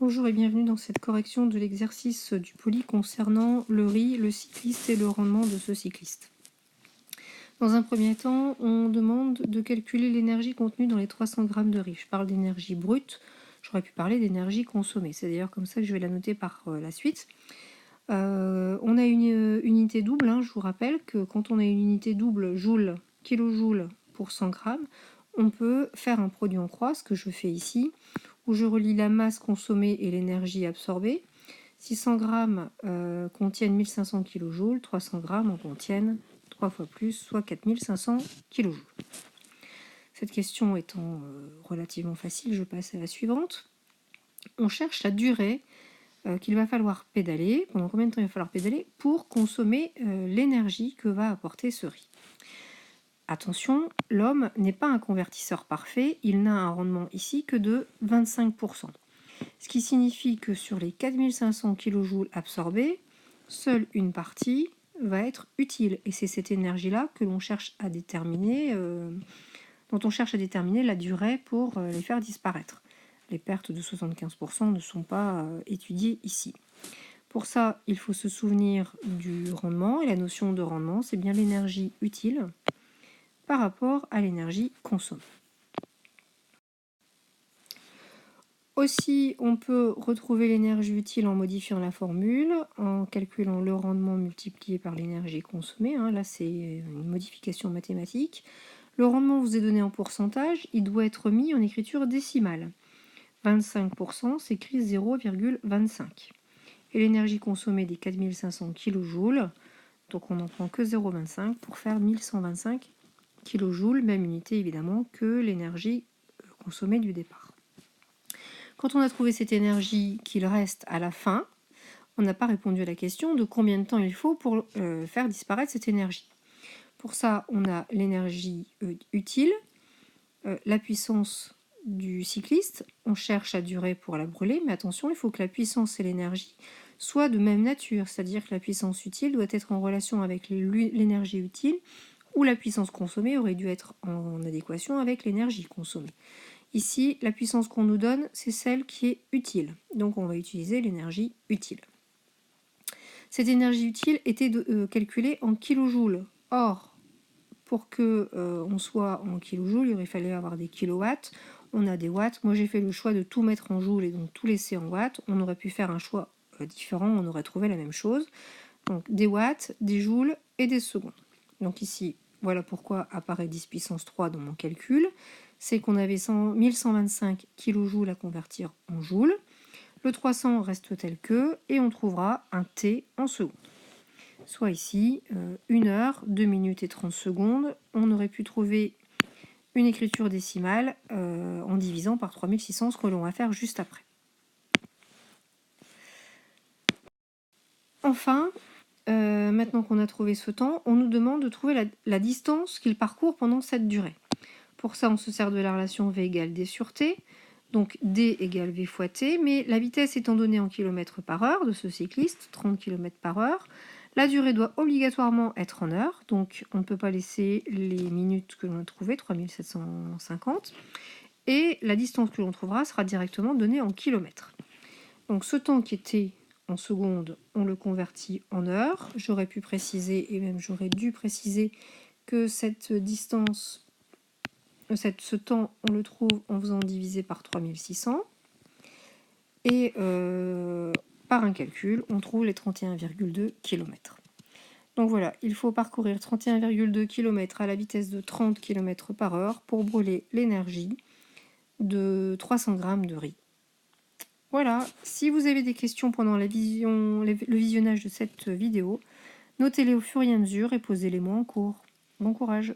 Bonjour et bienvenue dans cette correction de l'exercice du poli concernant le riz, le cycliste et le rendement de ce cycliste. Dans un premier temps, on demande de calculer l'énergie contenue dans les 300 g de riz. Je parle d'énergie brute, j'aurais pu parler d'énergie consommée. C'est d'ailleurs comme ça que je vais la noter par la suite. On a une unité double, je vous rappelle que quand on a une unité double, joule, kilojoules pour 100 g, on peut faire un produit en croix, ce que je fais ici, où je relie la masse consommée et l'énergie absorbée. 600 g contiennent 1500 kJ, 300 g en contiennent 3 fois plus, soit 4500 kJ. Cette question étant relativement facile, je passe à la suivante. On cherche la durée qu'il va falloir pédaler, pendant combien de temps il va falloir pédaler pour consommer l'énergie que va apporter ce riz. Attention, l'homme n'est pas un convertisseur parfait, il n'a un rendement ici que de 25%. Ce qui signifie que sur les 4500 kJ absorbés, seule une partie va être utile. Et c'est cette énergie-là que l'on cherche à déterminer, dont on cherche à déterminer la durée pour les faire disparaître. Les pertes de 75% ne sont pas étudiées ici. Pour ça, il faut se souvenir du rendement. Et la notion de rendement, c'est bien l'énergie utile par rapport à l'énergie consommée. Aussi, on peut retrouver l'énergie utile en modifiant la formule, en calculant le rendement multiplié par l'énergie consommée. Là, c'est une modification mathématique. Le rendement vous est donné en pourcentage, il doit être mis en écriture décimale. 25% s'écrit 0,25. Et l'énergie consommée des 4500 kJ, donc on n'en prend que 0,25 pour faire 1125 kJ, même unité évidemment que l'énergie consommée du départ. Quand on a trouvé cette énergie qu'il reste à la fin, on n'a pas répondu à la question de combien de temps il faut pour faire disparaître cette énergie. Pour ça, on a l'énergie utile, la puissance du cycliste, on cherche la durée pour la brûler, mais attention, il faut que la puissance et l'énergie soient de même nature, c'est-à-dire que la puissance utile doit être en relation avec l'énergie utile, ou la puissance consommée aurait dû être en adéquation avec l'énergie consommée. Ici, la puissance qu'on nous donne, c'est celle qui est utile. Donc on va utiliser l'énergie utile. Cette énergie utile était calculée en kilojoules. Or, pour que on soit en kilojoules, il aurait fallu avoir des kilowatts. On a des watts. Moi, j'ai fait le choix de tout mettre en joules et donc tout laisser en watts. On aurait pu faire un choix différent, on aurait trouvé la même chose. Donc des watts, des joules et des secondes. Donc ici, voilà pourquoi apparaît 10 puissance 3 dans mon calcul. C'est qu'on avait 1125 kJ à convertir en joules. Le 300 reste tel que, et on trouvera un T en secondes. Soit ici, 1 heure, 2 minutes et 30 secondes. On aurait pu trouver une écriture décimale en divisant par 3600, ce que l'on va faire juste après. Enfin, maintenant qu'on a trouvé ce temps, on nous demande de trouver la distance qu'il parcourt pendant cette durée. Pour ça, on se sert de la relation V égale D sur T. Donc D égale V fois T, mais la vitesse étant donnée en km par heure de ce cycliste, 30 km par heure, la durée doit obligatoirement être en heures, donc on ne peut pas laisser les minutes que l'on a trouvées, 3750, et la distance que l'on trouvera sera directement donnée en kilomètres. Donc ce temps qui était en secondes, on le convertit en heures. J'aurais pu préciser, et même j'aurais dû préciser, que cette distance, ce temps, on le trouve en faisant diviser par 3600. Et par un calcul, on trouve les 31,2 km. Donc voilà, il faut parcourir 31,2 km à la vitesse de 30 km par heure pour brûler l'énergie de 300 g de riz. Voilà, si vous avez des questions pendant le visionnage de cette vidéo, notez-les au fur et à mesure et posez-les moi en cours. Bon courage!